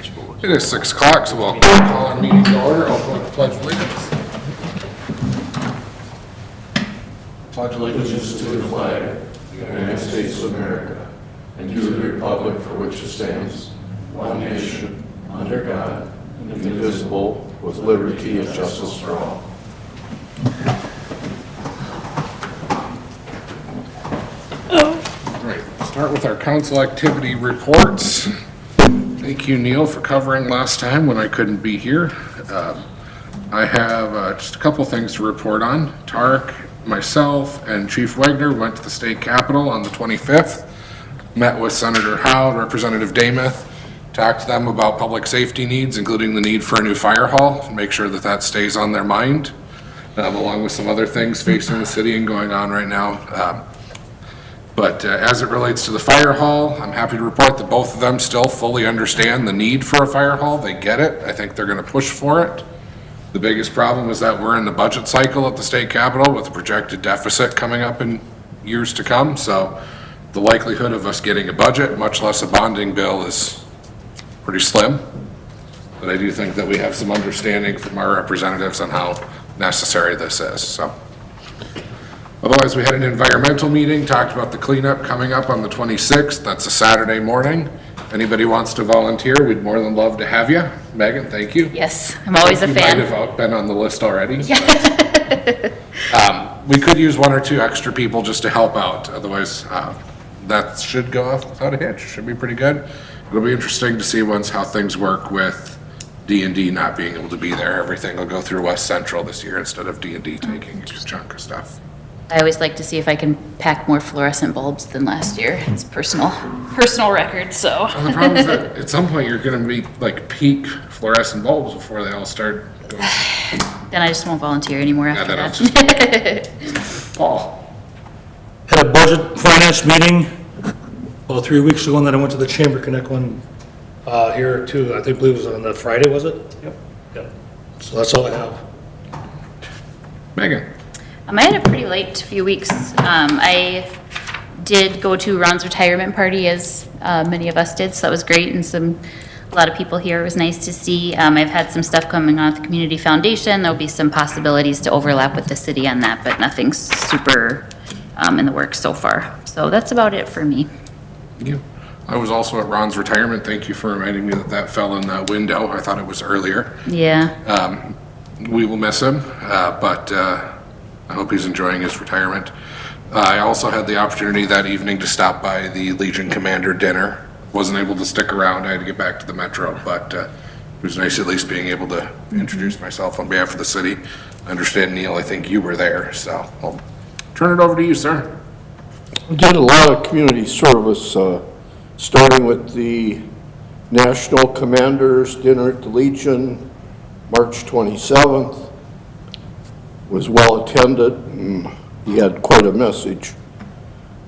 I suppose. It is 6 o'clock, so we'll call our meeting to order. I'll put the pledge of allegiance. Pledge Allegiance to the flag of the United States of America and to the republic for which it stands, one nation, under God, indivisible, with liberty and justice for all. All right, start with our council activity reports. Thank you, Neil, for covering last time when I couldn't be here. I have just a couple things to report on. Tarek, myself, and Chief Wagner went to the state capitol on the 25th, met with Senator Howe, Representative Damath, talked to them about public safety needs, including the need for a new fire hall, and make sure that that stays on their mind, along with some other things facing the city and going on right now. But as it relates to the fire hall, I'm happy to report that both of them still fully understand the need for a fire hall. They get it. I think they're going to push for it. The biggest problem is that we're in the budget cycle at the state capitol with a projected deficit coming up in years to come. So the likelihood of us getting a budget, much less a bonding bill, is pretty slim. But I do think that we have some understanding from our representatives on how necessary this is, so. Otherwise, we had an environmental meeting, talked about the cleanup coming up on the 26th. That's a Saturday morning. Anybody wants to volunteer, we'd more than love to have you. Megan, thank you. Yes, I'm always a You fan. might have been on the list already. We could use 1 or 2 extra people just to help out. Otherwise, that should go off without a hitch. Should be pretty good. It'll be interesting to see once how things work with D&D not being able to be there. Everything will go through West Central this year instead of D&D taking a chunk of stuff. I always like to see if I can pack more fluorescent bulbs than last year. It's personal record, so. Well, the problem is that at some point you're gonna be like peak fluorescent bulbs before they all start going. Then I just won't volunteer anymore Yeah, after then that. I'll just, Paul, Had a budget finance meeting about 3 weeks ago, and then I went to the Chamber Connect one here too. I believe it was on the Friday, was it? Yep. Yep. So that's all I have. Megan. I had a pretty light few weeks. I did go to Ron's retirement party, as many of us did, so that was great, and a lot of people here. It was nice to see. I've had some stuff coming on with the Community Foundation. There'll be some possibilities to overlap with the city on that, but nothing super in the works so far. So that's about it for me. Thank you. I was also at Ron's retirement. Thank you for reminding me that that fell in that window. I thought it was earlier. Yeah. We will miss him, but I hope he's enjoying his retirement. I also had the opportunity that evening to stop by the Legion Commander dinner. Wasn't able to stick around. I had to get back to the Metro, but it was nice at least being able to introduce myself on behalf of the city. I understand, Neil, I think you were there, so I'll turn it over to you, sir. We did a lot of community service, starting with the National Commanders Dinner at the Legion, March 27th. Was well attended, and he had quite a message.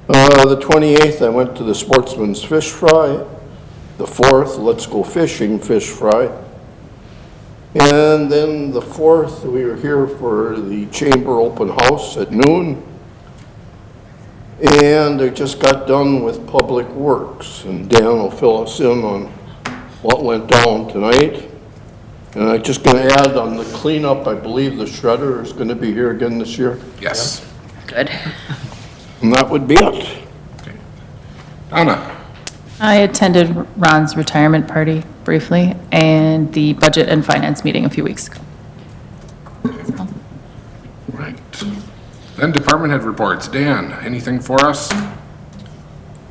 The 28th, I went to the Sportsman's Fish Fry. The 4th, Let's Go Fishing Fish Fry. And then the 4th, we were here for the Chamber Open House at noon. And I just got done with Public Works, and Dan will fill us in on what went down tonight. And I'm just going to add on the cleanup, I believe the shredder is going to be here again this year. Yes. Good. And that would be it. Donna. I attended Ron's retirement party briefly and the budget and finance meeting a few weeks ago. Right. Then department head reports. Dan, anything for us?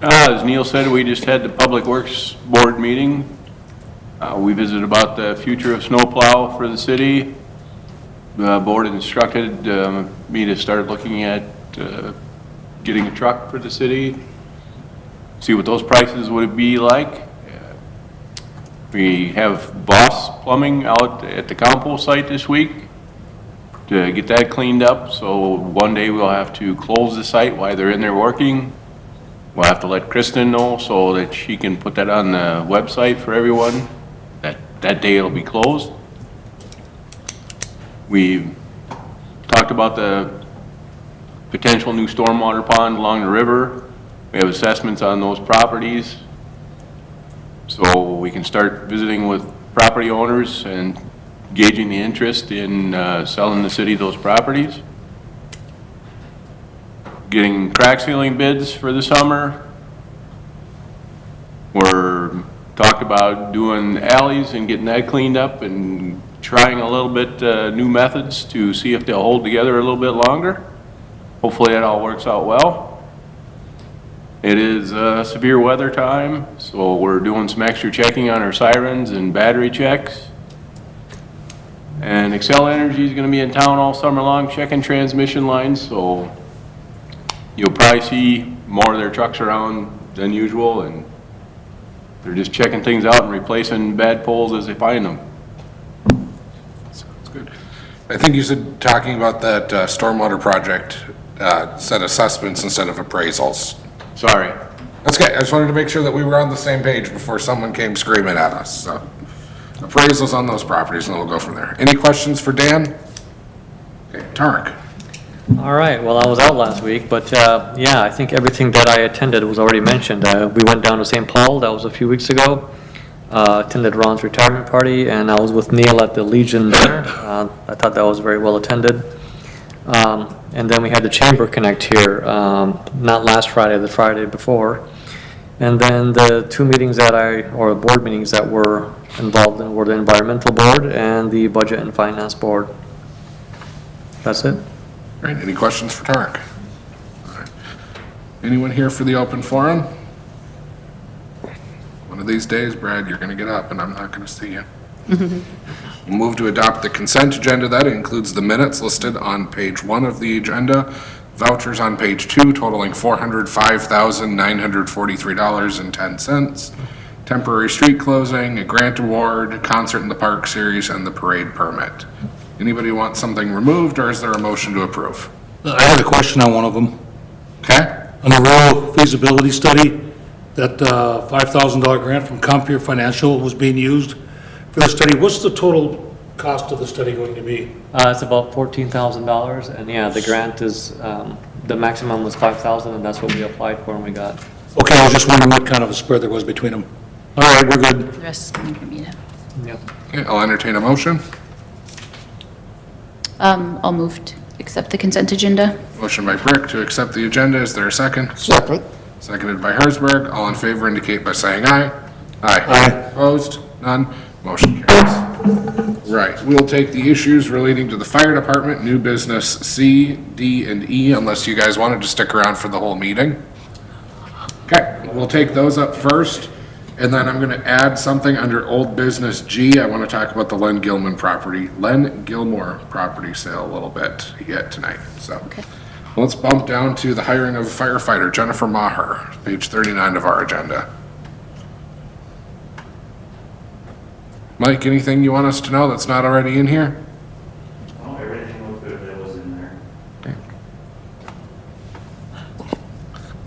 As Neil said, we just had the Public Works Board meeting. We visited about the future of snowplow for the city. The board instructed me to start looking at getting a truck for the city, see what those prices would be like. We have Boss Plumbing out at the compost site this week to get that cleaned up. So one day we'll have to close the site while they're in there working. We'll have to let Kristen know so that she can put that on the website for everyone. That day it'll be closed. We talked about the potential new stormwater pond along the river. We have assessments on those properties. so we can start visiting with property owners and gauging the interest in selling the city those properties. Getting crack sealing bids for the summer. We're talked about doing alleys and getting that cleaned up and trying a little bit new methods to see if they'll hold together a little bit longer. Hopefully that all works out well. It is severe weather time, so we're doing some extra checking on our sirens and battery checks. And Excel Energy is gonna be in town all summer long checking transmission lines, so you'll probably see more of their trucks around than usual, and they're just checking things out and replacing bad poles as they find them. Sounds good. I think you said, talking about that stormwater project, said assessments instead of appraisals. Sorry. That's okay, I just wanted to make sure that we were on the same page before someone came screaming at us, so. Appraisals on those properties, and then we'll go from there. Any questions for Dan? Okay, Tarek. All right, well, I was out last week, but yeah, I think everything that I attended was already mentioned. We went down to St. Paul, that was a few weeks ago. Attended Ron's retirement party, and I was with Neil at the Legion dinner. I thought that was very well attended. And then we had the Chamber Connect here, not last Friday, the Friday before. And then the two meetings or board meetings that were involved in were the Environmental Board and the Budget and Finance Board. That's it. All right, any questions for Tarek? All right. Anyone here for the open forum? One of these days, Brad, you're gonna get up and I'm not gonna see you. We'll move to adopt the consent agenda. That includes the minutes listed on page 1 of the agenda, vouchers on page 2 totaling $405,943.10, temporary street closing, a grant award, concert in the park series, and the parade permit. Anybody want something removed, or is there a motion to approve? I had a question on one of them. Okay? On the rural feasibility study, that $5,000 grant from Compeer Financial was being used for the study. What's the total cost of the study going to be? It's about $14,000, and yeah, the grant is, the maximum was $5,000, and that's what we applied for and we got. Okay, I was just wondering what kind of a spread there was between them. All right, we're good. The rest is coming from you. Yep. Okay, I'll entertain a motion. I'll move to accept the consent agenda. Motion by Brick to accept the agenda. Is there a second? Second. Seconded by Hersberg. All in favor indicate by saying aye. Aye. Aye. Opposed? None. Motion carries. Right, we'll take the issues relating to the fire department, new business C, D, and E, unless you guys wanted to stick around for the whole meeting. Okay, we'll take those up first, and then I'm gonna add something under old business G. I wanna talk about the Len Gilmore property sale a little bit yet tonight, so. Okay. Let's bump down to the hiring of a firefighter, Jennifer Maher, page 39 of our agenda. Mike, anything you want us to know that's not already in here? Oh, everything looked good that was in there.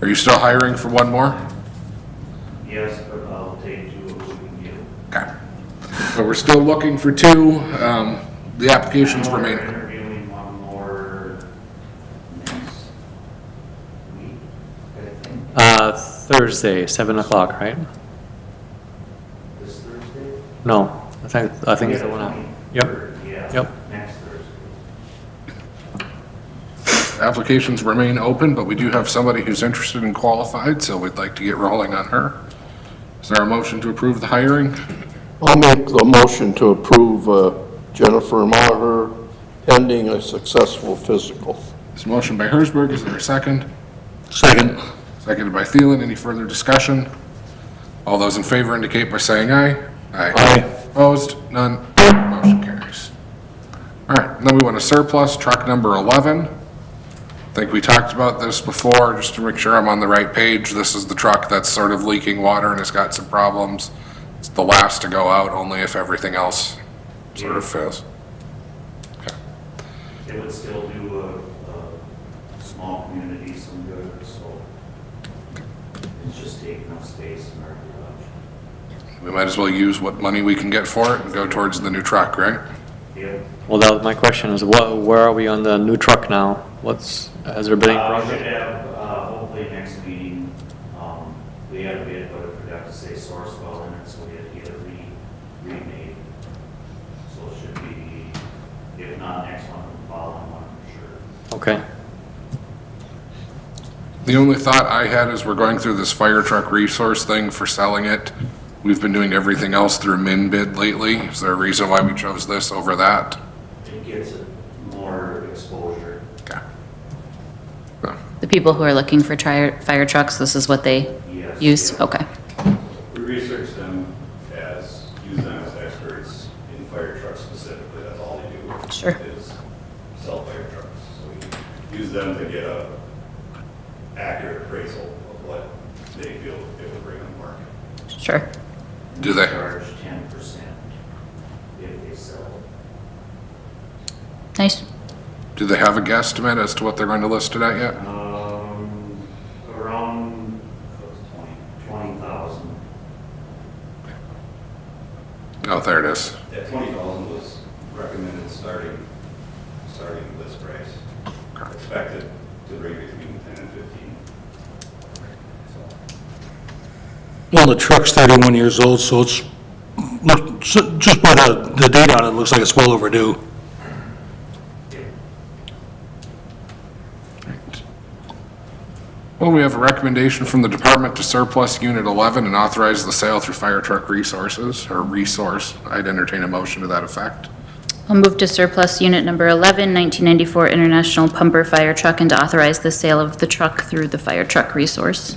Are you still hiring for one more? Yes, but I'll take 2 if we can get it. Okay. But we're still looking for 2. The applications We're remain. interviewing one more next week, I think, Thursday, 7 o'clock, right? this Thursday. No, I think it's the one out. Yep. Yeah. Yep. Next Thursday. Applications remain open, but we do have somebody who's interested and qualified, so we'd like to get rolling on her. Is there a motion to approve the hiring? I'll make the motion to approve Jennifer Maher pending a successful physical. There's a motion by Hersberg. Is there a second? Second. Seconded by Thielen. Any further discussion? All those in favor indicate by saying aye. Aye. Opposed? None. Motion carries. All right, then we want to surplus truck number 11. I think we talked about this before, just to make sure I'm on the right page. This is the truck that's sort of leaking water and has got some problems. It's the last to go out, only if everything else sort of fails. It would still do a small community some good, so it's just taking up space in our garage. We might as well use what money we can get for it and go towards the new truck, right? Yep. Well, that was my question is where are we on the new truck now? Has there been any We progress? should have, hopefully next meeting, we had a bid, but it forgot to say Sourcewell in it, so not next one, the following one for sure. Okay. The only thought I had is we're going through this fire truck resource thing for selling it. We've been doing everything else through min bid lately. Is there a reason why we chose this over that? It gives it more exposure. Okay. The people who are looking for fire trucks, this is what they Yes. use? Yeah. Okay. We research them use them as experts in fire trucks specifically, that's all they do. Sure. Is sell fire trucks. So we use them to get a accurate appraisal of what they feel it would bring on the market. Sure. Do they? Charge 10% if they sell. Nice. Do they have a guesstimate as to what they're going to list it at yet? Around 20,000. Oh, there it is. That 20,000 was recommended starting list price. Expected to bring between 10 and 15. Well, the truck's 31 years old, so it's, just by the date on it, it looks like it's well overdue. Well, we have a recommendation from the department to surplus Unit 11 and authorize the sale through fire truck resources, or resource. I'd entertain a motion to that effect. I'll move to surplus unit number 11, 1994 International Pumper Fire Truck, and to authorize the sale of the truck through the fire truck resource.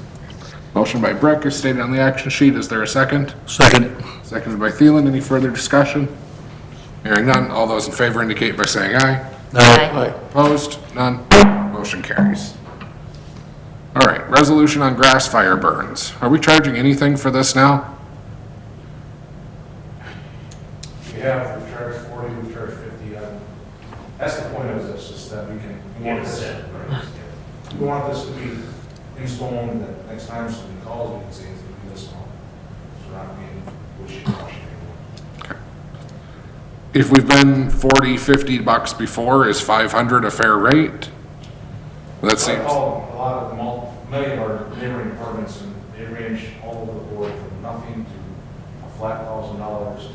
Motion by Brick is stated on the action sheet. Is there a second? Second. Seconded by Thielen. Any further discussion? Hearing none. All those in favor indicate by saying aye. Aye. Opposed? None. Motion carries. All right, resolution on grass fire burns. Are we charging anything for this now? We have, we charge 40, we charge 50. That's the point of this, is that we can, we want this to be installed, that next time somebody calls, we can say it's going to be this long. So we're not being wishy-washy anymore. If we've been 40, 50 bucks before, is 500 a fair rate? That I seems, call a lot of them, many of our neighboring departments, and they range all over the board from nothing to a flat $1,000 to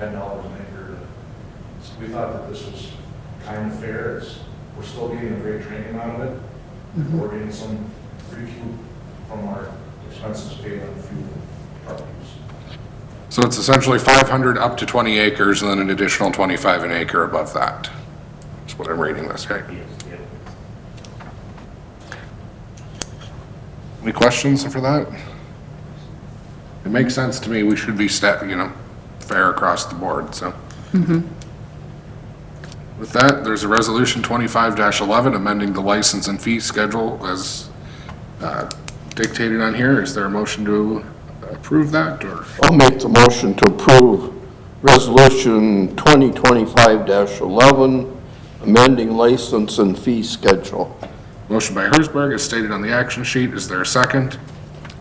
$10 an acre. So we thought that this was kind of fair. We're still getting a great training out of it. We're getting some free fuel from our expenses paid on fuel truck use. so it's essentially 500 up to 20 acres and then an additional 25 an acre above that. That's what I'm reading this, okay? Yes, yep. Any questions for that? It makes sense to me. We should be fair across the board, so. With that, there's a resolution 25-11 amending the license and fee schedule as dictated on here. Is there a motion to approve that, or? I'll make the motion to approve Resolution 2025-11, amending license and fee schedule. Motion by Hersberg is stated on the action sheet. Is there a second?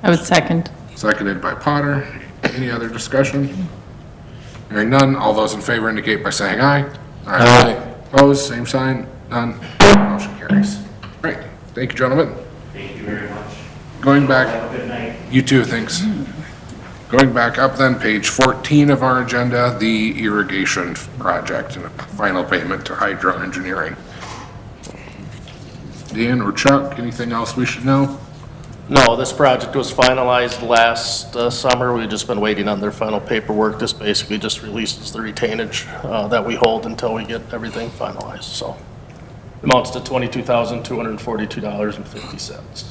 I would second. Seconded by Potter. Any other discussion? Hearing none, all those in favor indicate by saying aye. Aye. Opposed, same sign, none. Motion carries. Great, thank you, gentlemen. Thank you very much. Going back, Have a good night. you too, thanks. Going back up then, page 14 of our agenda, the irrigation project and a final payment to Hydro Engineering. Dan or Chuck, anything else we should know? No, this project was finalized last summer. We've just been waiting on their final paperwork. This basically just releases the retainage that we hold until we get everything finalized, so. Amounts to $22,242.50.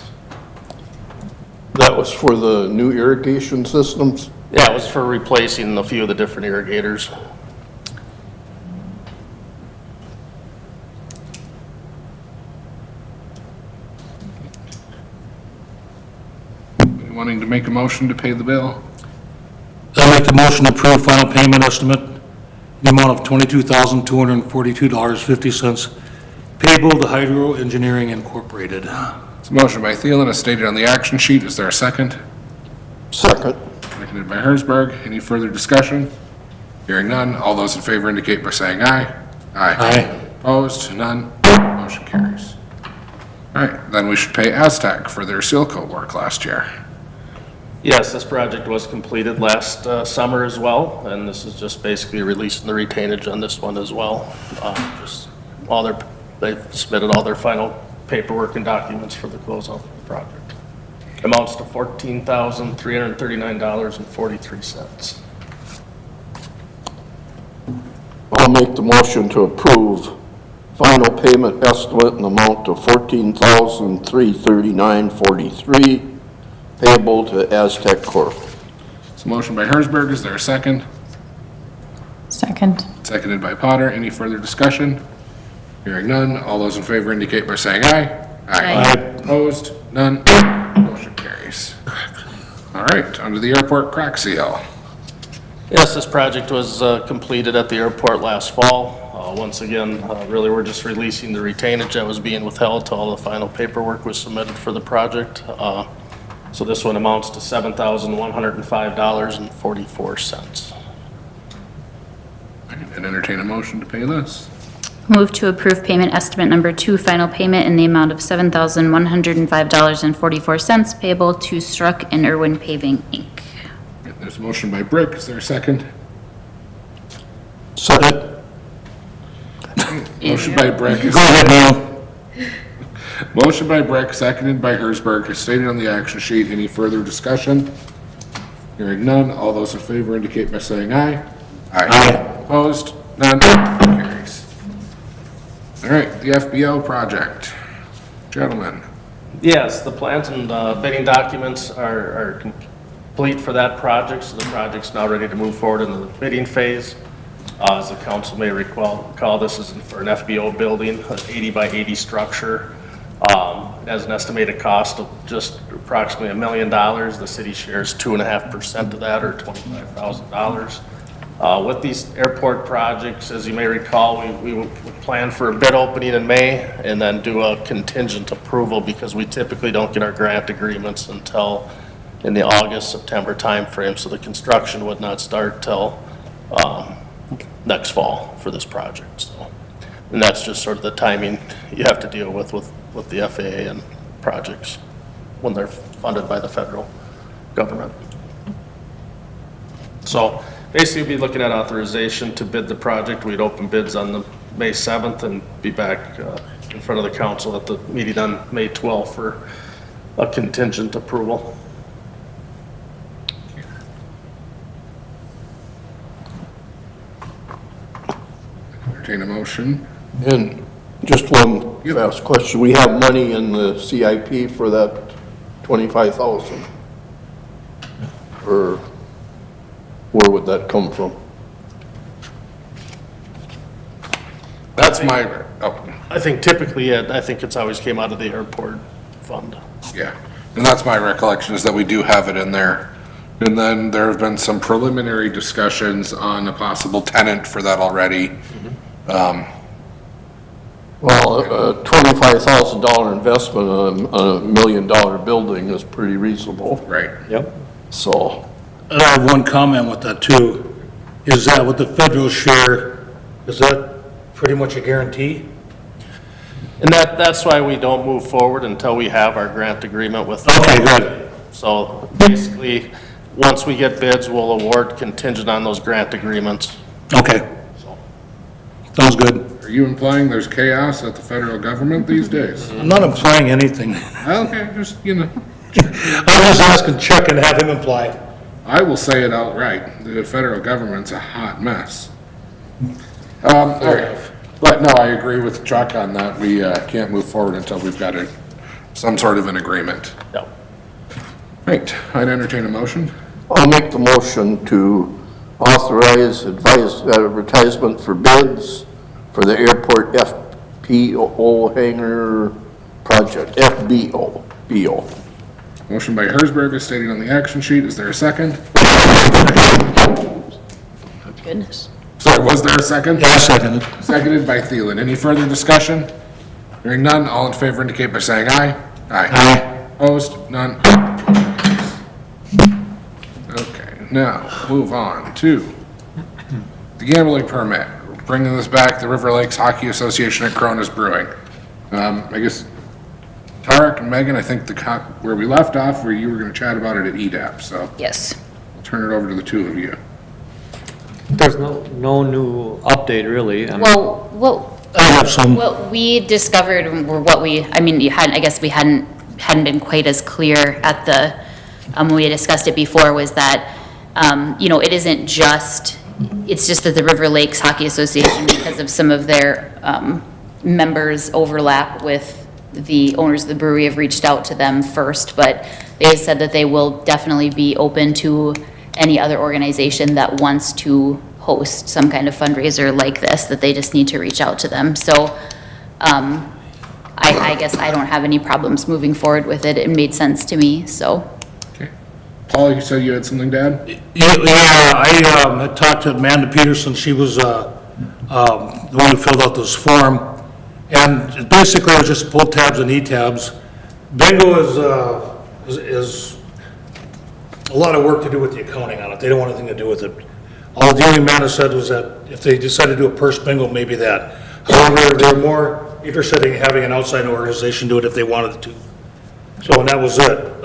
That was for the new irrigation systems? Yeah, it was for replacing a few of the different irrigators. Wanting to make a motion to pay the bill? I'll make the motion to approve final payment estimate in the amount of $22,242.50 payable to Hydro Engineering Incorporated. It's a motion by Thielen, as stated on the action sheet. Is there a second? Second. Seconded by Hersberg. Any further discussion? Hearing none, all those in favor indicate by saying aye. Aye. Opposed? None. Motion carries. All right, then we should pay Aztec for their seal coat work last year. Yes, this project was completed last summer as well, and this is just basically releasing the retainage on this one as well. Just they've submitted all their final paperwork and documents for the closeout of the project. Amounts to $14,339.43. I'll make the motion to approve final payment estimate in the amount of $14,339.43 payable to Aztec Corp. It's a motion by Hersberg. Is there a second? Second. Seconded by Potter. Any further discussion? Hearing none. All those in favor indicate by saying aye. Aye. Opposed? None. Motion carries. All right, under the airport crack seal. Yes, this project was completed at the airport last fall. Once again, really, we're just releasing the retainage that was being withheld till all the final paperwork was submitted for the project. So this one amounts to $7,105.44. And entertain a motion to pay this. Move to approve payment estimate number 2, final payment in the amount of $7,105.44 payable to Struck and Irwin Paving, Inc. There's a motion by Brick. Is there a second? Second. Motion by Brick. Go ahead, Neil. Motion by Brick, seconded by Hersberg, as stated on the action sheet. Any further discussion? Hearing none. All those in favor indicate by saying aye. Aye. Opposed? None. Carries. All right, the FBO project. Gentlemen. Yes, the plans and bidding documents are complete for that project, so the project's now ready to move forward into the bidding phase. As the council may recall, this is for an FBO building, an 80 by 80 structure. It has an estimated cost of just approximately $1 million. The city shares 2.5% of that, or $25,000. With these airport projects, as you may recall, we would plan for a bid opening in May and then do a contingent approval because we typically don't get our grant agreements until in the August, September timeframe, so the construction would not start till next fall for this project. So, and that's just sort of the timing you have to deal with the FAA and projects when they're funded by the federal government. So basically, we'd be looking at authorization to bid the project. We'd open bids on the May 7th and be back in front of the council at the meeting on May 12th for a contingent approval. Entertain a motion. And just one fast question. We have money in the CIP for that 25,000? Or where would that come from? That's my, oh, I think typically, I think it's always came out of the airport fund. yeah. And that's my recollection, is that we do have it in there. And then there have been some preliminary discussions on a possible tenant for that already. Well, a $25,000 investment on a $1 million building is pretty reasonable, Right. Yep. so. I have one comment with that too. Is that with the federal share, is that pretty much a guarantee? And that's why we don't move forward until we have our grant agreement with. Okay, good. So basically, once we get bids, we'll award contingent on those grant agreements. Okay. Sounds good. Are you implying there's chaos at the federal government these days? I'm not implying anything. Okay, just, you know, I was just asking Chuck and have him imply. I will say it outright. The federal government's a hot mess. All right. But no, I agree with Chuck on that. We can't move forward until we've got some sort of an agreement. Yep. Right, I'd entertain a motion. I'll make the motion to authorize advertisement for bids for the airport FPO hangar project, FBO. Motion by Hersberg is stated on the action sheet. Is there a second? Goodness. Sorry, was there a second? Yeah, seconded. Seconded by Thielen. Any further discussion? Hearing none, all in favor indicate by saying aye. Aye. Opposed? None. Okay, now, move on to the gambling permit. Bringing this back, the River Lakes Hockey Association at Cronus Brewing. I guess, Tarek and Megan, I think where we left off, where you were gonna chat about it at EDAP, so Yes. I'll turn it over to the two of you. There's no new update, really. I mean, Well, I have some. what we discovered were I guess we hadn't been quite as clear at the, when we had discussed it before, was that, it isn't just, it's just that the River Lakes Hockey Association, because of some of their, members overlap with the owners of the brewery, have reached out to them first, but they said that they will definitely be open to any other organization that wants to host some kind of fundraiser like this, that they just need to reach out to them. So, I guess I don't have any problems moving forward with it. It made sense to me, so. Okay. Paul, you said you had something to add? Yeah, I had talked to Amanda Peterson. She was the one who filled out this form. And basically, it was just pull tabs and e-tabs. Bingo is a lot of work to do with the accounting on it. They don't want anything to do with it. All the only Amanda said was that if they decide to do a purse bingo, maybe that. However, they're more interested in having an outside organization do it if they wanted to. So, and that was it.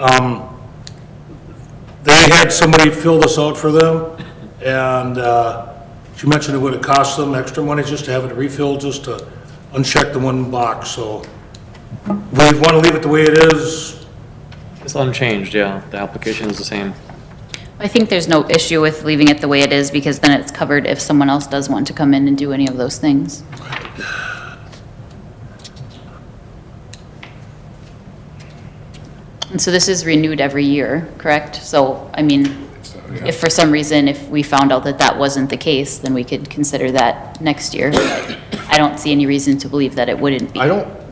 They had somebody fill this out for them, and she mentioned it would have cost them extra money just to have it refilled, just to uncheck the one box, so we want to leave it the way it is. It's unchanged, yeah. The application is the same. I think there's no issue with leaving it the way it is, because then it's covered if someone else does want to come in and do any of those things. And so this is renewed every year, correct? So, if for some reason, if we found out that that wasn't the case, then we could consider that next year. But I don't see any reason to believe that it wouldn't be.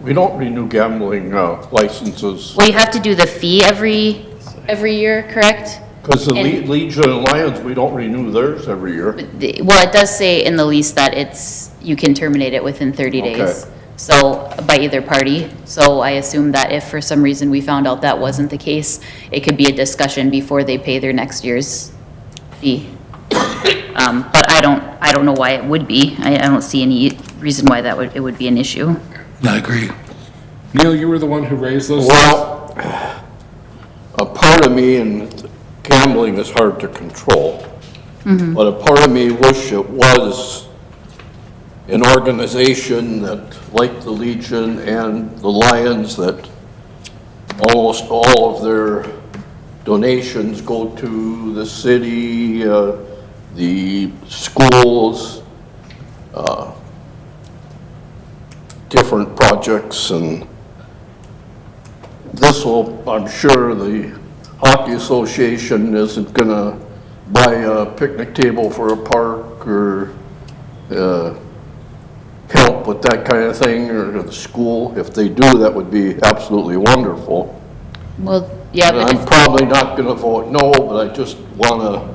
We don't renew gambling licenses, Well, you have to do the fee every year, correct? because the And- Legion and Lions, we don't renew theirs every year. Well, it does say in the lease that you can terminate it within 30 days. Okay. So, by either party. So I assume that if for some reason we found out that wasn't the case, it could be a discussion before they pay their next year's fee. But I don't know why it would be. I don't see any reason why it would be an issue. I agree. Neil, you were the one who raised those? Well, a part of me, and gambling is hard to control, but a part of me wish it was an organization that, like the Legion and the Lions, that almost all of their donations go to the city, the schools, different projects, and this will, I'm sure the Hockey Association isn't gonna buy a picnic table for a park or help with that kind of thing, or the school. If they do, that would be absolutely wonderful. Well, yeah, And but I'm if, probably not gonna vote no, but I just wanna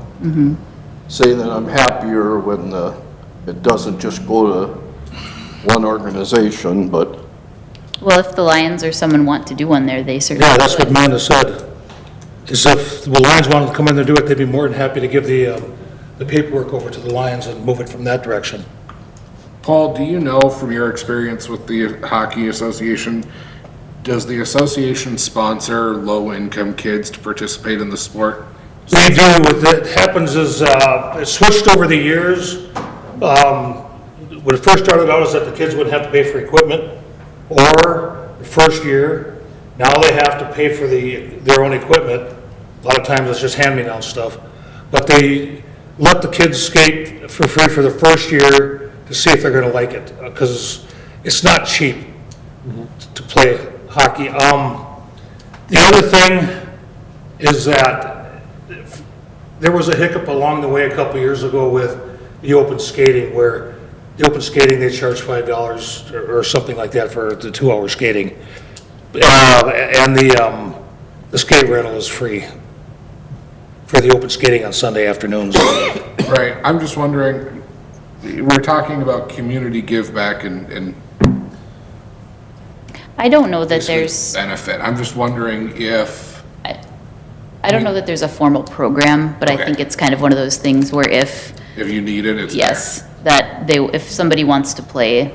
say that I'm happier when it doesn't just go to one organization, but well, if the Lions or someone want to do one there, they certainly Yeah, that's what would. Amanda said. Is if the Lions wanted to come in and do it, they'd be more than happy to give the paperwork over to the Lions and move it from that direction. Paul, do you know from your experience with the Hockey Association, does the association sponsor low-income kids to participate in the sport? We do. What happens is, it switched over the years. When it first started out, is that the kids wouldn't have to pay for equipment, or the first year, now they have to pay for their own equipment. A lot of times it's just hand-me-down stuff. But they let the kids skate for free for the first year to see if they're gonna like it, because it's not cheap to play hockey. The other thing is that there was a hiccup along the way a couple years ago with the open skating, where the open skating, they charge $5 or something like that for the 2-hour skating. And the skate rental is free for the open skating on Sunday afternoons. Right, I'm just wondering, we're talking about community give back and I don't know that basically there's, benefit. I'm just wondering if, I don't know that there's a formal program, but I Okay. think it's kind of one of those things where if you need it, it's there. yes, that if somebody wants to play,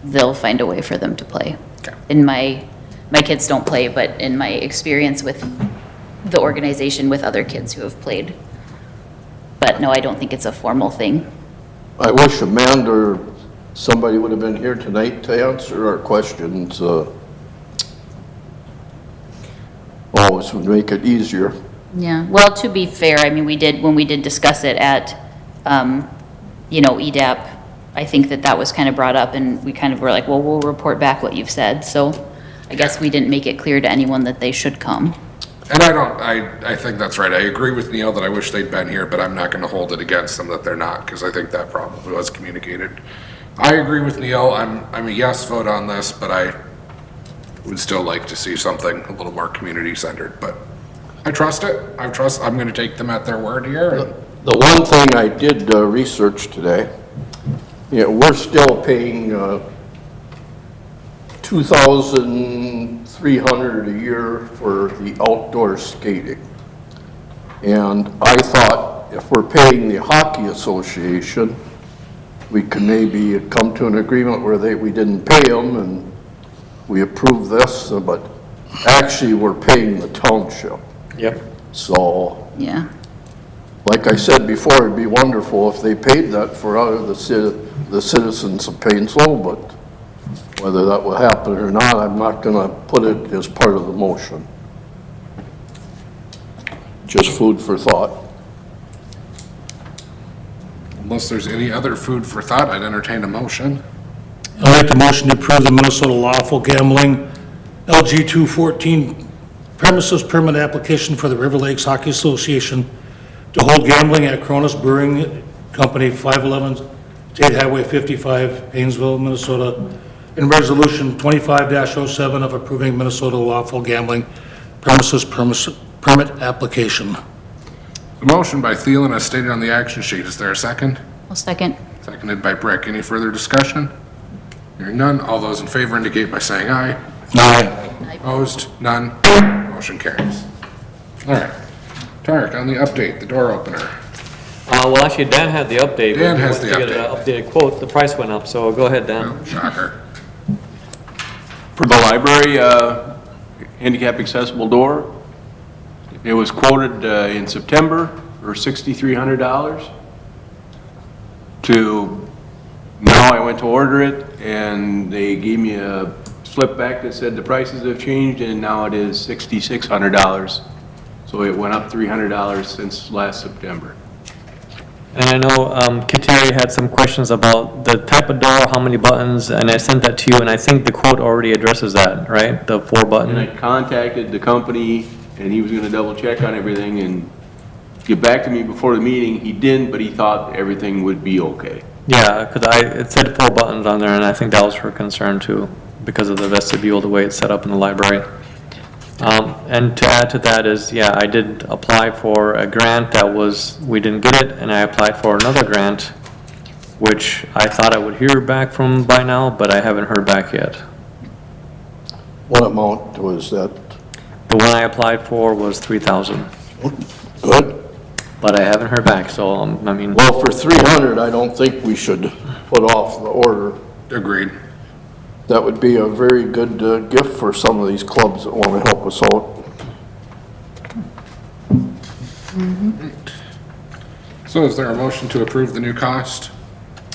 they'll find a way for them to play. Okay. In my my kids don't play, but in my experience with the organization with other kids who have played. But no, I don't think it's a formal thing. I wish Amanda or somebody would have been here tonight to answer our questions. Always would make it easier. Yeah, well, to be fair, I mean, when we did discuss it at, EDAP, I think that was kind of brought up, and we kind of were like, well, we'll report back what you've said, so I guess we didn't make it clear to anyone that they should come. And I think that's right. I agree with Neil that I wish they'd been here, but I'm not gonna hold it against them that they're not, because I think that probably was communicated. I agree with Neil. I'm a yes vote on this, but I would still like to see something a little more community-centered, but I trust it. I'm gonna take them at their word here. and- The one thing I did research today, we're still paying $2,300 a year for the outdoor skating. And I thought if we're paying the Hockey Association, we could maybe come to an agreement where we didn't pay them and we approve this, but actually we're paying the township. Yep. So, Yeah. like I said before, it'd be wonderful if they paid that for the citizens of Painesville, but whether that will happen or not, I'm not gonna put it as part of the motion. Just food for thought. Unless there's any other food for thought, I'd entertain a motion. I'd like the motion to approve the Minnesota Lawful Gambling LG 214 premises permit application for the River Lakes Hockey Association to hold gambling at Cronus Brewing Company, 511 State Highway 55, Painesville, Minnesota, and Resolution 25-07 of approving Minnesota Lawful Gambling premises permit application. The motion by Thielen as stated on the action sheet. Is there a second? I'll second. Seconded by Brick. Any further discussion? Hearing none. All those in favor indicate by saying aye. Aye. Opposed? None. Motion carries. All right. Tarek, on the update, the door opener. Well, actually, Dan had the update. but Dan he has wanted the to get an updated quote, the price went up, so go ahead, Dan. Oh, shocker. For the library, handicap accessible door, it was quoted in September for $6,300. Now I went to order it, and they gave me a slip back that said the prices have changed, and now it is $6,600. So it went up $300 since last September. And I know Kateri had some questions about the type of door, how many buttons, and I sent that to you, and I think the quote already addresses that, right? The 4-button? And I contacted the company, and he was gonna double check on everything and get back to me before the meeting. He didn't, but he thought everything would be okay. Yeah, because it said 4 buttons on there, and I think that was her concern too, because of the vestibule, the way it's set up in the library. And to add to that is, yeah, I did apply for a grant we didn't get it, and I applied for another grant, which I thought I would hear back from by now, but I haven't heard back yet. What amount was that? The one I applied for was $3,000, Good. but I haven't heard back, so, I mean, Well, for 300, I don't think we should put off the order. Agreed. That would be a very good gift for some of these clubs that want to help us out. So is there a motion to approve the new cost?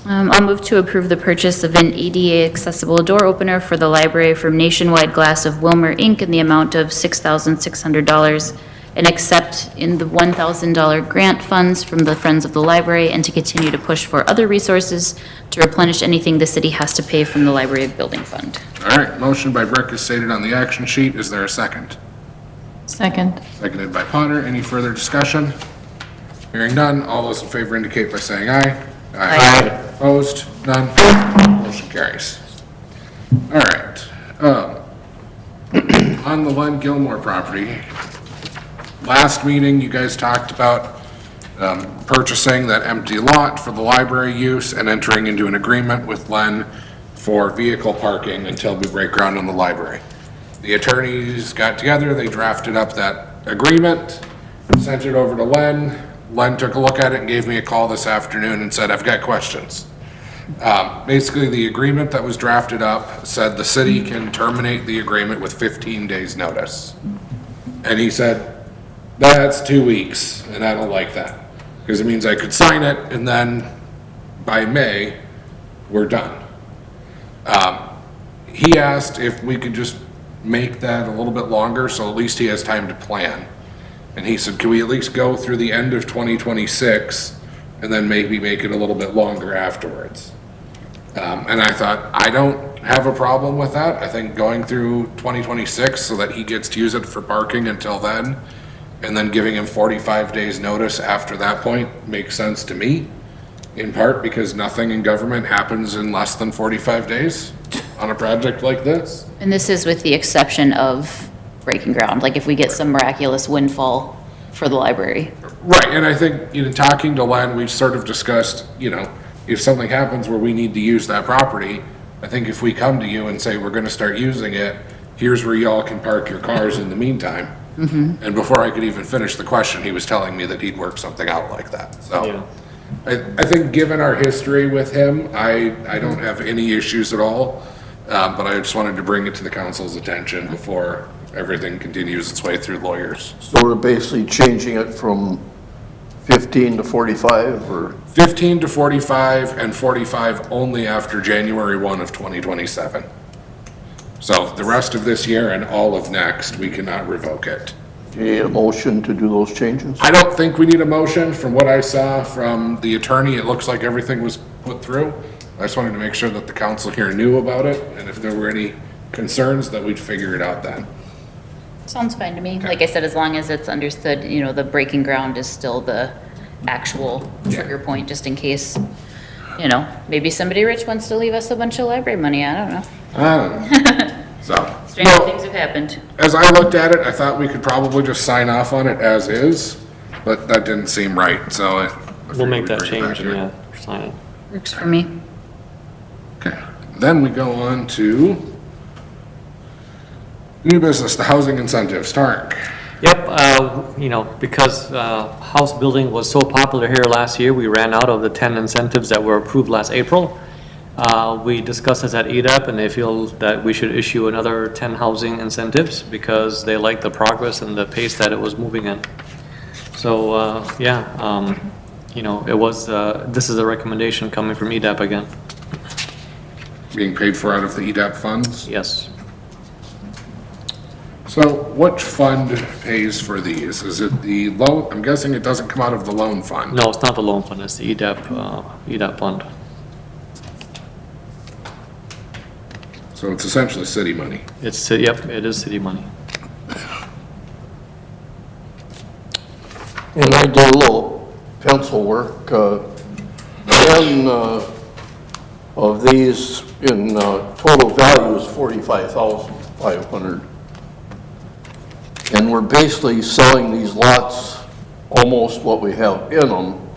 I'll move to approve the purchase of an ADA accessible door opener for the library from Nationwide Glass of Wilmer, Inc. in the amount of $6,600 and accept in the $1,000 grant funds from the Friends of the Library and to continue to push for other resources to replenish anything the city has to pay from the Library Building Fund. All right, motion by Brick is stated on the action sheet. Is there a second? Second. Seconded by Potter. Any further discussion? Hearing none. All those in favor indicate by saying aye. Aye. Opposed? None. Motion carries. All right. On the Len Gilmore property, last meeting, you guys talked about purchasing that empty lot for the library use and entering into an agreement with Len for vehicle parking until we break ground on the library. The attorneys got together, they drafted up that agreement, sent it over to Len. Len took a look at it and gave me a call this afternoon and said, I've got questions. Basically, the agreement that was drafted up said the city can terminate the agreement with 15 days' notice. And he said, that's 2 weeks, and I don't like that. Because it means I could sign it, and then by May, we're done. He asked if we could just make that a little bit longer, so at least he has time to plan. And he said, can we at least go through the end of 2026, and then maybe make it a little bit longer afterwards? And I thought, I don't have a problem with that. I think going through 2026 so that he gets to use it for parking until then, and then giving him 45 days notice after that point makes sense to me, in part because nothing in government happens in less than 45 days on a project like this. And this is with the exception of breaking ground, like if we get some miraculous windfall for the library. Right, and I think, talking to Len, we sort of discussed, if something happens where we need to use that property, I think if we come to you and say, we're gonna start using it, here's where y'all can park your cars in the meantime. And before I could even finish the question, he was telling me that he'd work something out like that, so. Yeah. I think given our history with him, I don't have any issues at all, but I just wanted to bring it to the council's attention before everything continues its way through lawyers. So we're basically changing it from 15 to 45, or? 15 to 45 and 45 only after January 1 of 2027. So the rest of this year and all of next, we cannot revoke it. Do you need a motion to do those changes? I don't think we need a motion. From what I saw from the attorney, it looks like everything was put through. I just wanted to make sure that the council here knew about it, and if there were any concerns, that we'd figure it out then. Sounds fine to me. Like I said, as long as it's understood, the breaking ground is still the actual trigger point, just in case, maybe somebody rich wants to leave us a bunch of library money. I don't know. So, Stranger no, things have happened. as I looked at it, I thought we could probably just sign off on it as is, but that didn't seem right, so I We'll make figured that we'd bring it back change and here. yeah, sign it. Works for me. Okay, then we go on to new business, the housing incentives. Stark. Yep, because house building was so popular here last year, we ran out of the 10 incentives that were approved last April. We discussed this at EDAP, and they feel that we should issue another 10 housing incentives because they like the progress and the pace that it was moving in. So, it was, this is a recommendation coming from EDAP again. Being paid for out of the EDAP funds. Yes. So which fund pays for these? Is it the loan? I'm guessing it doesn't come out of the loan fund. No, it's not the loan fund, it's the EDAP fund. So it's essentially city money. Yep, it is city money. And I did a little pencil work. 10 of these in total value is $45,500. And we're basically selling these lots almost what we have in them.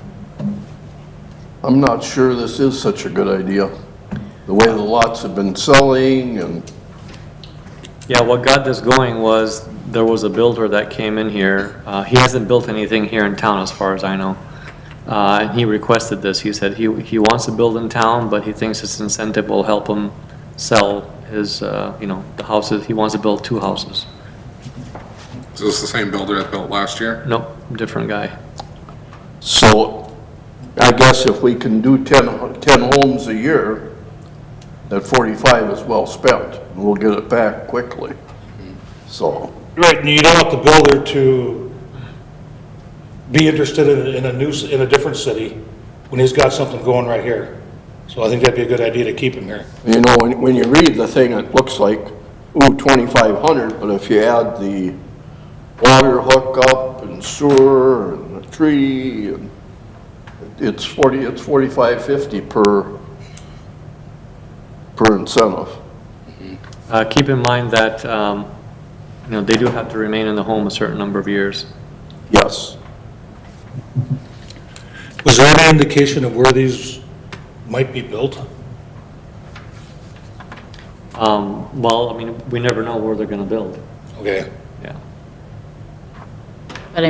I'm not sure this is such a good idea, the way the lots have been selling and. Yeah, what got this going was there was a builder that came in here. He hasn't built anything here in town as far as I know. And he requested this. He said he wants to build in town, but he thinks this incentive will help him sell his, the houses. He wants to build 2 houses. Is this the same builder that built last year? Nope, different guy. So I guess if we can do 10 homes a year, that 45 is well spent, and we'll get it back quickly. So, Right, and you don't want the builder to be interested in a different city when he's got something going right here. So I think that'd be a good idea to keep him here. when you read the thing, it looks like, ooh, 2,500, but if you add the water hookup and sewer and the tree, and it's 4550 per incentive. Keep in mind that, they do have to remain in the home a certain number of years. Yes. Was there any indication of where these might be built? Well, we never know where they're gonna build. Okay. Yeah. But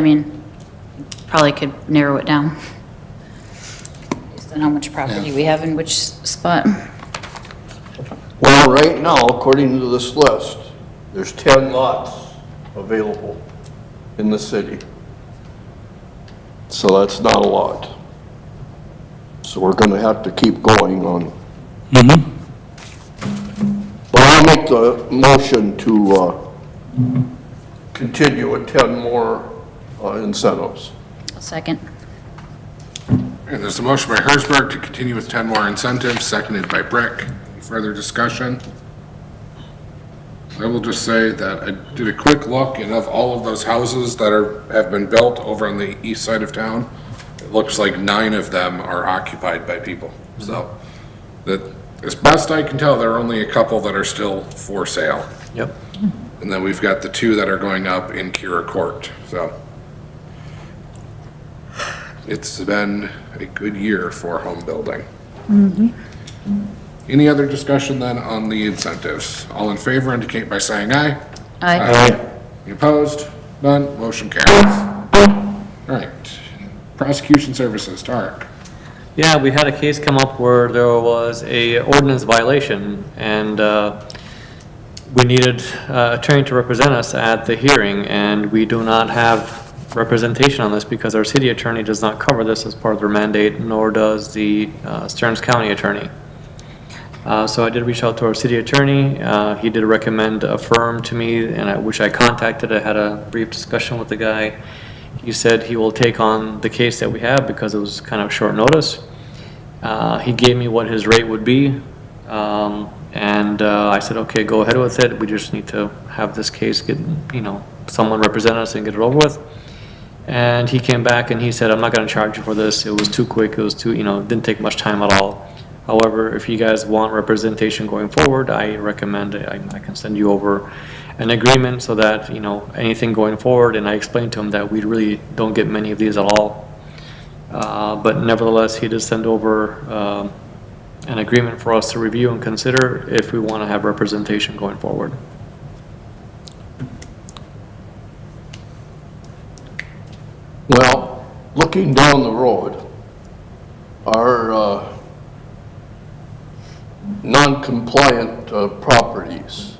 probably could narrow it down. Based And how much property we have in which spot. Well, right now, according to this list, there's 10 lots available in the city. So that's not a lot. So we're gonna have to keep going on. But I'll make the motion to, continue with 10 more, incentives. Second. And there's a motion by Hersberg to continue with 10 more incentives, seconded by Brick. Any further discussion? I will just say that I did a quick look, and of all of those houses that have been built over on the east side of town, it looks like 9 of them are occupied by people. So, that, as best I can tell, there are only a couple that are still for sale. Yep. And then we've got the 2 that are going up in Kira Court, so. It's been a good year for home building. Any other discussion then on the incentives? All in favor indicate by saying aye. Aye. Any opposed? None, motion carries. All right, prosecution services, Tarek. Yeah, we had a case come up where there was a ordinance violation, and we needed attorney to represent us at the hearing, and we do not have representation on this because our city attorney does not cover this as part of their mandate, nor does the Stearns County attorney. So I did reach out to our city attorney. He did recommend a firm to me, which I contacted. I had a brief discussion with the guy. He said he will take on the case that we have because it was kind of short notice. He gave me what his rate would be, and I said, okay, go ahead with it. We just need to have this case get, someone represent us and get it over with. And he came back and he said, I'm not going to charge you for this. It was too quick. It was too, didn't take much time at all. However, if you guys want representation going forward, I recommend I can send you over an agreement so that, anything going forward, and I explained to him that we really don't get many of these at all. But nevertheless, he did send over an agreement for us to review and consider if we want to have representation going forward. Well, looking down the road, our non-compliant properties,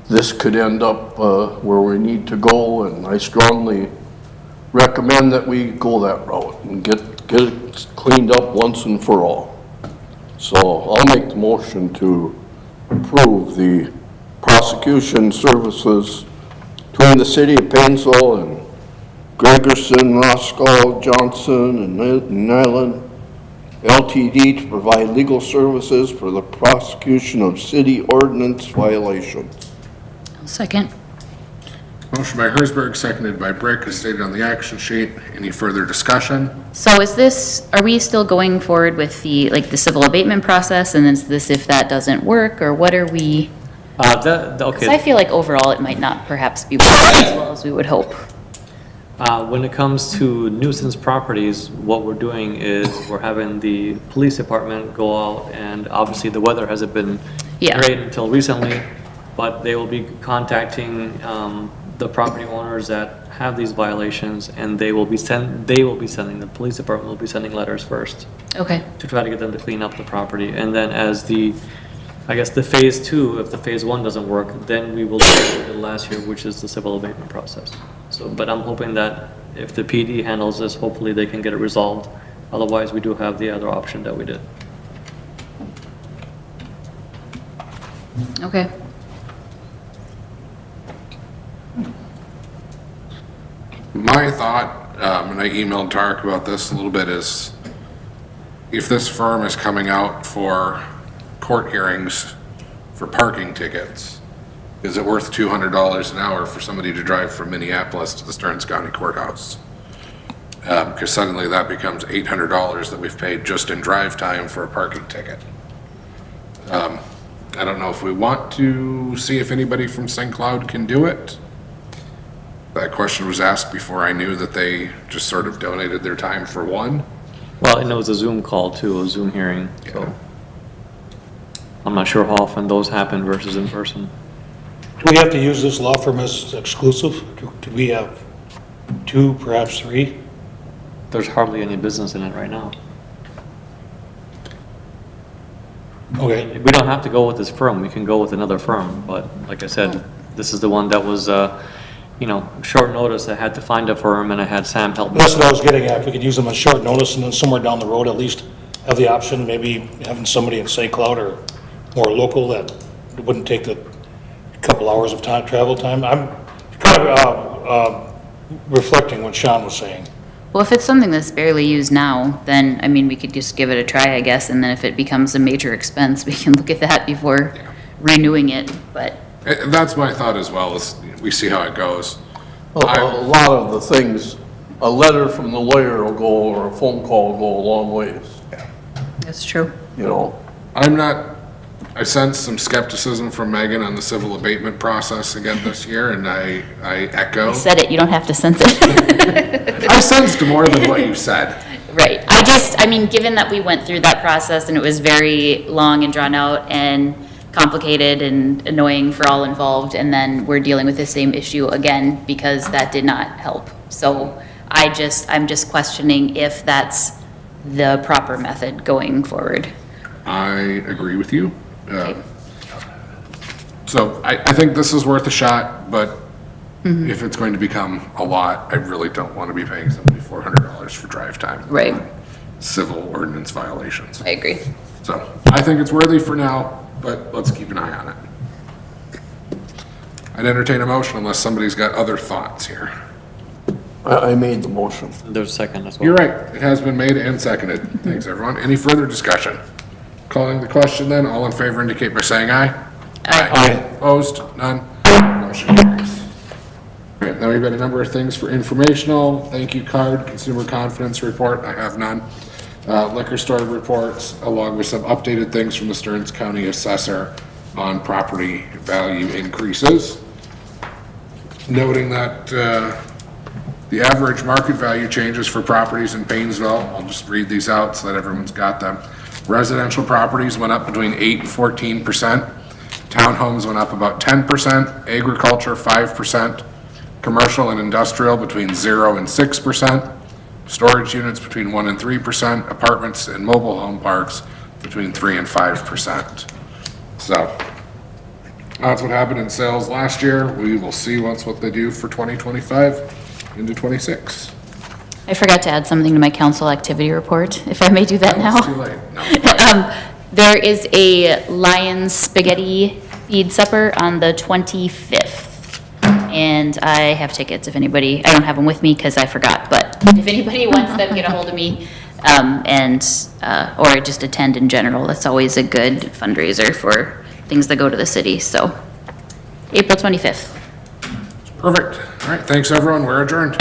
this could end up where we need to go, and I strongly recommend that we go that route and get it cleaned up once and for all. So I'll make the motion to approve the prosecution services between the city of Painesville and Gregerson, Roscoe, Johnson, and Nyland LTD to provide legal services for the prosecution of city ordinance violations. Second. Motion by Hersberg, seconded by Brick, as stated on the action sheet. Any further discussion? So are we still going forward with the civil abatement process, and is this if that doesn't work, or what are we? Because I Okay. feel like overall it might not perhaps be working as well as we would hope. When it comes to nuisance properties, what we're doing is we're having the police department go out, and obviously the weather hasn't been Yeah. great until recently, but they will be contacting the property owners that have these violations, and the police department will be sending letters first Okay, to try to get them to clean up the property. And then as the phase 2, if the phase 1 doesn't work, then we will do what we did last year, which is the civil abatement process. So, but I'm hoping that if the PD handles this, hopefully they can get it resolved. Otherwise, we do have the other option that we did. okay. My thought, and I emailed Tarek about this a little bit, is if this firm is coming out for court hearings for parking tickets, is it worth $200 an hour for somebody to drive from Minneapolis to the Stearns County Courthouse? Because suddenly that becomes $800 that we've paid just in drive time for a parking ticket. I don't know if we want to see if anybody from St. Cloud can do it. That question was asked before I knew that they just sort of donated their time for one. Well, and it was a Zoom call too, a Zoom hearing, so. I'm not sure how often those happen versus in person. Do we have to use this law firm as exclusive? Do we have 2, perhaps 3? There's hardly any business in it right now. Okay. We don't have to go with this firm, we can go with another firm, but like I said, this is the one that was, short notice. I had to find a firm and I had Sam help me. That's what I was getting at, if we could use them on short notice and then somewhere down the road, at least have the option, maybe having somebody in St. Cloud or more local that wouldn't take the couple hours of time, travel time. I'm kind of reflecting what Sean was saying. Well, if it's something that's barely used now, then, I mean, we could just give it a try, I guess, and then if it becomes a major expense, we can look at that before renewing it, but, That's my thought as well, is we see how it goes. A lot of the things, a letter from the lawyer will go, or a phone call will go a long ways, that's true. you know? I sense some skepticism from Megan on the civil abatement process again this year, and I echo. You said it, you don't have to sense it. I sensed more than what you said. Right, I mean, given that we went through that process and it was very long and drawn out and complicated and annoying for all involved, and then we're dealing with the same issue again because that did not help. So I'm just questioning if that's the proper method going forward. I agree with you. So I think this is worth a shot, but if it's going to become a lot, I really don't want to be paying somebody $400 for drive time. Right. on Civil ordinance violations. I agree. So I think it's worthy for now, but let's keep an eye on it. I'd entertain a motion unless somebody's got other thoughts here. I made the motion. There's a second as well. You're right, it has been made and seconded. Thanks, everyone. Any further discussion? Calling the question then, all in favor indicate by saying aye. Aye. Opposed? None? Motion carries. All right, now we've got a number of things for informational, thank you card, consumer confidence report, I have none. Liquor store reports, along with some updated things from the Stearns County Assessor on property value increases. Noting that, the average market value changes for properties in Painesville, I'll just read these out so that everyone's got them. Residential properties went up between 8 and 14%. Townhomes went up about 10%. Agriculture, 5%. Commercial and industrial between 0 and 6%. Storage units between 1 and 3%. Apartments and mobile home parks between 3 and 5%. So that's what happened in sales last year. We will see what they do for 2025 into 26. I forgot to add something to my council activity report, if I may do that now. It's too late. No. There is a Lions Spaghetti Feed Supper on the 25th. And I have tickets if anybody, I don't have them with me because I forgot, but if anybody wants them, get a hold of me. Or just attend in general. That's always a good fundraiser for things that go to the city, so. April 25th. Perfect. All right, thanks, everyone. We're adjourned.